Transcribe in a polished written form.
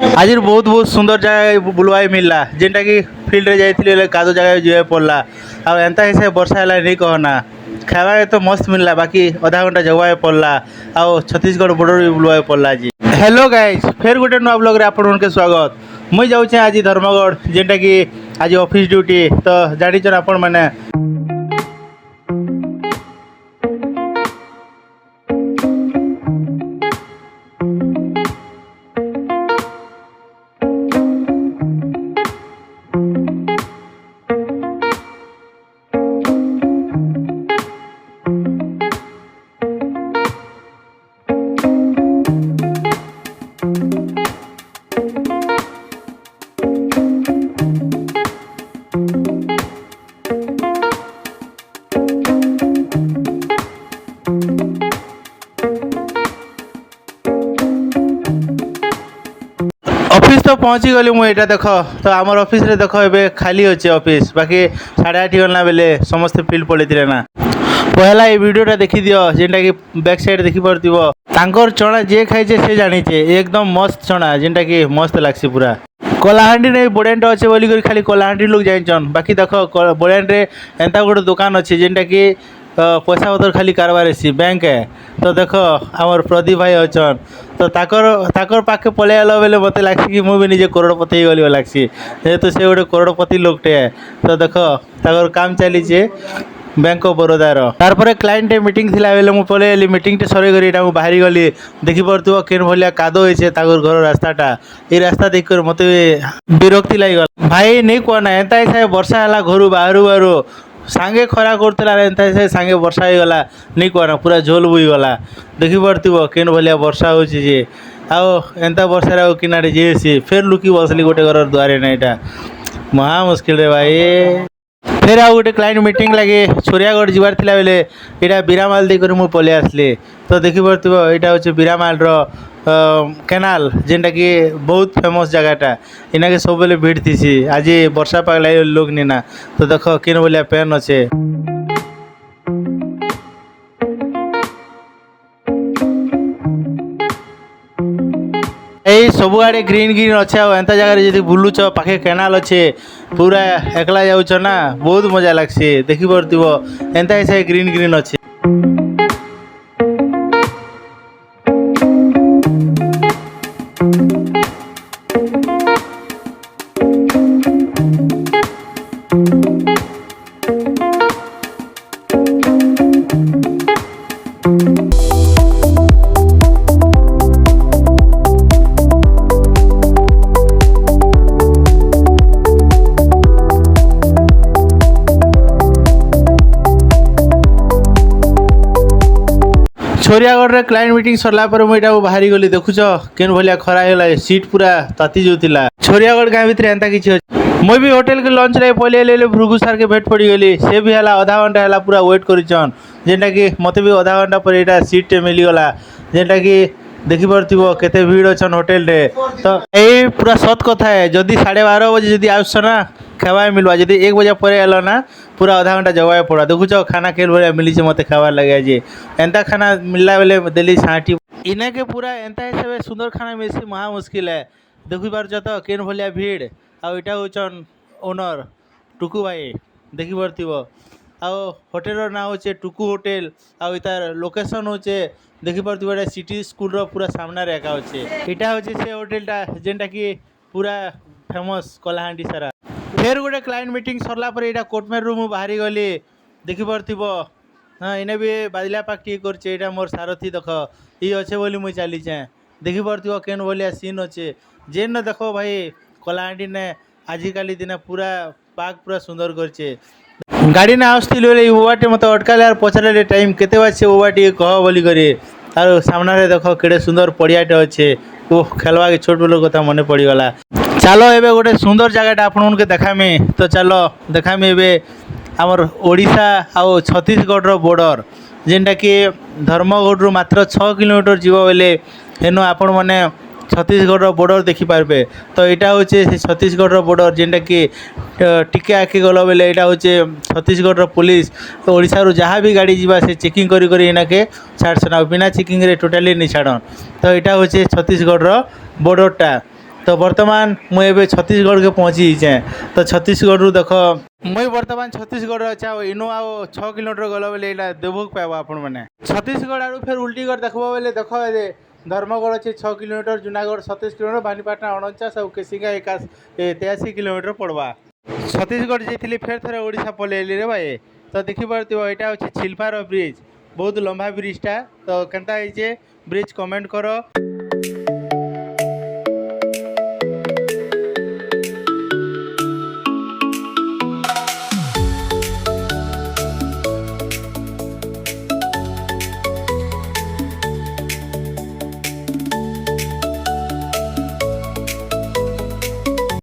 आज बहुत बहुत सुंदर जगह बुलवाई मिलला जेनटा कि फील्ड रे जाइए कादो जगह जाए पड़ला आ एंता हिसाब वर्षा है नहीं कहना खावा तो मस्त मिलला बाकी आधा घंटा जगवाए पड़ला आ छत्तीसगढ़ बॉर्डर भी बुलवाए पड़ला आज। हेलो गाइस फिर गोटे नुआ ब्लॉग रे आपन के स्वागत। मुई जाऊँ आज धर्मगढ़ जेनटा कि आज ऑफिस ड्यूटी तो जान आपण मैंने ऑफिस तो पहुँची गली मुझे देख तो आमर ऑफिस रे देख ए खाली अच्छे ऑफिस बाकी 8:30 गला बेले समस्ते फील्ड पड़े ना पहला ये वीडियोटा देखी दियो जेनटा कि बैक साइड देखी पार्थिव तांकर चना जे खाइचे से जानिचे एकदम मस्त चना जेनटा कि मस्त लागसी पूरा कलाहांडी नहीं बड़ियानटा अच्छे बोली खाली कलाहांडी लोग जान बाकी देख बड़ियान रे एंता गोटे दुकान अच्छे जेनटा कि पैसा पतर खाली कारबार है बैंक है तो देख आमर प्रदीप भाई अच्छन तो ताकर पाखे पलि आल बेले मत लग्सी कि मुझे निजे करोड़पति गली लग्सी जेहेतु से गोटे करोड़पति लोकटे है तो देख ताकर काम चलीचे बैंक ऑफ बरोदार तार क्लाइंट मीटिंग थिला बेले मु पलि मीटिंग टे सरे करी बाहरी गली देखी पार्थिव केन भलिया कादो होइछे ताकर घर रास्ताटा ये रास्ता देख कर मत विरक्ति लग भाई नहीं कहना एंता हिसाब वर्षा है घर बाहर बाहर सांगे खरा करता एंता हिसाब सांगे वर्षा हो गला नहीं कहना पूरा झोल बुई गला देखी पार्थिव केन भलिया वर्षा होची जे आओ एंता वर्षा किनारे जेसी फिर लुकी बसली गोटे घर द्वारे ना यहाँ महा मुस्किल रे भाई फिर आउ गोटे क्लाइंट मीटिंग लगे छोरियागढ़ जीवार थिला बेले यहाँ बीरामाल देकर मुझे पलि आसली तो देखी पार्थिव यहाँ हूँ बीरामाल केनाल जेनटा कि बहुत फेमस जगहटा इना के सब बेले भीड़ थी आज वर्षा पाग लगे लोग निना तो देख किन भलिया पेन अच्छे यही सब आड़े ग्रीन ग्रीन अच्छे एंता जगह जी बुलुच पाखे केनाल अच्छे पूरा एकला जाऊच ना बहुत मजा लगसी देखी पार्थिव एंता हिसाब ग्रीन ग्रीन अच्छे छोरियागढ़ रे क्लाइंट मीटिंग सरला पर मुझे बाहरी गली देखुच केन भलिया खरा होला सीट पूरा ताती जाऊला छोरियागढ़ गाँव भितर एंता किसी मुझे भी होटेल के लंच रे पलि भृगु सार के भेट पड़ी गली से भी है आधा घंटा है पूरा वेट करन जेनटा कि मत भी आधा घंटा पर यहाँ सीट मिलगला जेनटा कि देखी पार्थिव केते भीड़ अच्छन होटेल रे तो यही पूरा सत कथा है जदि 12:30 बजे जदि आस ना खावा मिलवा जदि 1 बजे पर आल ना पूरा आधा घंटा जगह पड़ा देखुच खाना केल भाया मिली मत खावार लगे आज एंता खाना मिलला बेले दिल्ली 60 इना के पूरा एंता हिसाब सुंदर खाना मिलसी महा मुस्किल है देखी पार्छ तो केन भलिया भीड़ आटा हूँ ओनर टुकु भाई देखी पार्थिव होटेल ना होचे टुकु होटेल आर लोकेशन होचे देखी पार्थिव सिटी स्कूल पूरा सामने एका अच्छे यहाँ हूँ से होटेलटा जेनटा कि पूरा फेमस कलाहांडी सारा फिर गोटे क्लाइंट मीटिंग सरला पर यहाँ कोर्टमेर रूम बाहरी गली देखी पार्थिव हाँ इन्हें भी बाजिला पाक टी कर मोर सारथी देख ये अच्छे बोली मुझे चलीचे देखी पार्थिव केन भलिया सीन अच्छे जेन देख भाई कलाहांडी ने आजिकाली दिन पूरा पाक पूरा सुंदर करचे गाड़ी ना आसती ओवाटे मत अटका यार पचारे टाइम केते बाजे ओवाटी कह बोली करी आर सामने देख केड़े सुंदर पड़ियाटे अच्छे ओह खेलवा के छोट बेल कथा मन पड़गला चलो एबे गोटे सुंदर जगहटा आपन के देखामी तो चलो देखामी एबे आमर ओडिशा आउ छत्तीसगढ़ बॉर्डर जेनटा कि धर्मगढ़ रु मात्र 6 किलोमीटर जीव बेले हेनु आपण मैंने छत्तीसगढ़ बॉर्डर देखिपारे तो यहाँ हूँ से छत्तीसगढ़ बॉर्डर जेनटा कि टिके आखि गल बेले यहाँ हूँ छत्तीसगढ़ पुलिस ओडिशा जहाँ भी गाड़ी जावा से चेकिंग करी इना के छाड़सन बिना चेकिंग रे टोटाली नहीं छाड़न तो यहाँ हूँ छत्तीसगढ़ बॉर्डरटा तो बर्तमान मुझे छत्तीसगढ़ के पहुँची जाए तो छत्तीसगढ़ देख मुई बर्तमान छत्तीसगढ़ अच्छे इनु आओ 6 किलोमीटर गल बोले देवभोग पाइब आपण मैंने छत्तीसगढ़ आड़ू फिर उल्टी कर देखो बोले देख धर्मगढ़ अच्छे 6 किलोमीटर जूनागढ़ 27 किलोमीटर बानीपाटना 49 और केसिंगा 83 किलोमीटर पड़वा छत्तीसगढ़ जाइली फेर थे ओडिशा पलैली रे भाई तो देखिपार यहाँ हूँ छिलपार ब्रिज बहुत लंबा ब्रिजटा तो केनता ब्रिज कमेंट कर।